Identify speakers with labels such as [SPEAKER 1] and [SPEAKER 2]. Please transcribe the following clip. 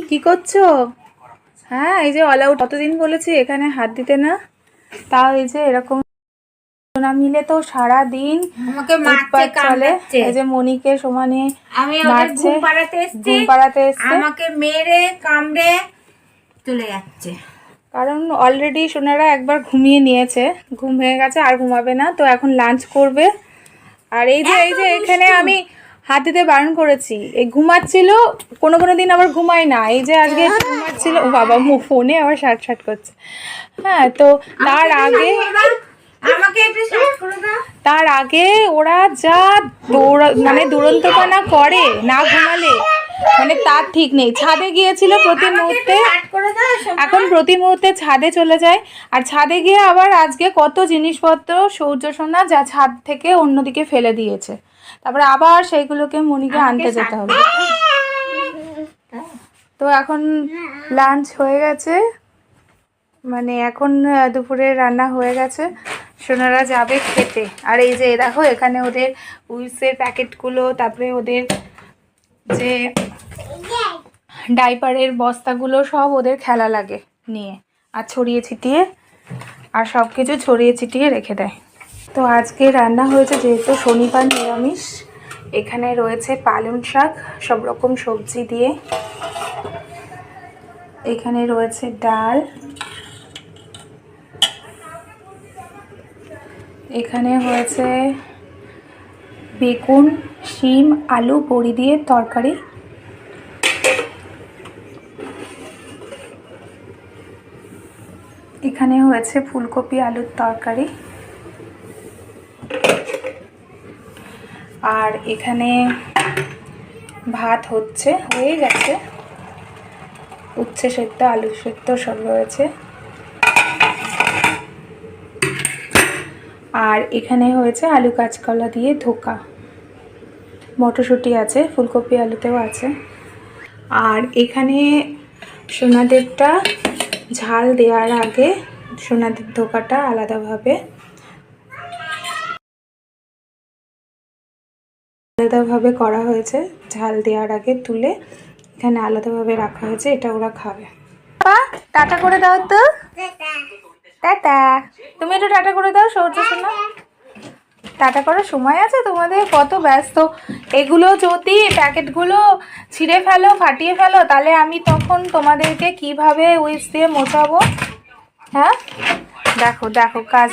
[SPEAKER 1] কি করছো? হ্যাঁ, এই যে অল আউট কতদিন বলেছি এখানে হাত দিতে না, তাও এই যে এরকম না মিলে তো সারা দিন
[SPEAKER 2] আমাকে মারছে
[SPEAKER 1] চলে। এই যে মনিকে সমানে
[SPEAKER 2] আমি ওদের ঘুম পাড়াতে এসেছি, আমাকে মেরে কামড়ে চলে যাচ্ছে।
[SPEAKER 1] কারণ অলরেডি সোনারা একবার ঘুমিয়ে নিয়েছে, ঘুম হয়ে গেছে, আর ঘুমাবে না। তো এখন লাঞ্চ করবে। আর এই যে এখানে আমি হাত দিতে বারণ করেছি, এই ঘুমাচ্ছিল, কোনো দিন আবার ঘুমায় না। এই যে আজকে ঘুমাচ্ছিল, ও বাবা ফোনে আবার শার্ট করছে। হ্যাঁ, তো তার আগে ওরা যা মানে দুরন্তপনা করে না ঘুমালে, মানে তার ঠিক নেই। ছাদে গিয়েছিল প্রতি মুহূর্তে, এখন প্রতি মুহূর্তে ছাদে চলে যায়। আর ছাদে গিয়ে আবার আজকে কত জিনিসপত্র সূর্য সোনা যা ছাদ থেকে অন্যদিকে ফেলে দিয়েছে, তারপরে আবার সেইগুলোকে মনিকে আনতে যেতে হবে। তো এখন লাঞ্চ হয়ে গেছে, মানে এখন দুপুরে রান্না হয়ে গেছে, সোনারা যাবে খেতে। আর এই যে দেখো এখানে ওদের উইসের প্যাকেটগুলো, তারপরে ওদের যে ডাইপারের বস্তাগুলো সব ওদের খেলা লাগে নিয়ে, আর ছড়িয়ে ছিটিয়ে, আর সব কিছু ছড়িয়ে ছিটিয়ে রেখে দেয়। তো আজকে রান্না হয়েছে, যেহেতু শনিবার নিরামিষ, এখানে রয়েছে পালং শাক সব রকম সবজি দিয়ে, এখানে রয়েছে ডাল, এখানে হয়েছে বেগুন, শিম, আলু, বড়ি দিয়ে তরকারি, এখানে হয়েছে ফুলকপি আলুর তরকারি, আর এখানে ভাত হয়ে গেছে, উচ্ছে সেদ্ধ, আলু সেদ্ধ সব রয়েছে। আর এখানে হয়েছে আলু কাঁচকলা দিয়ে ধোকা, মটরশুঁটি আছে, ফুলকপি আলুতেও আছে। আর এখানে সোনাদেরটা ঝাল দেওয়ার আগে সোনাদের ধোকাটা আলাদাভাবে করা হয়েছে, ঝাল দেওয়ার আগে তুলে এখানে আলাদাভাবে রাখা হয়েছে, এটা ওরা খাবে। টাটা করে দাও তো, টাটা। তুমি একটু টাটা করে দাও সূর্য সোনা, টাটা করার সময় আছে তোমাদের? কত ব্যস্ত। এগুলো যদি প্যাকেটগুলো ছিঁড়ে ফেলো, ফাটিয়ে ফেলো, তাহলে আমি তখন তোমাদেরকে কিভাবে উইপস দিয়ে মোছাবো? হ্যাঁ, দেখো কাজ।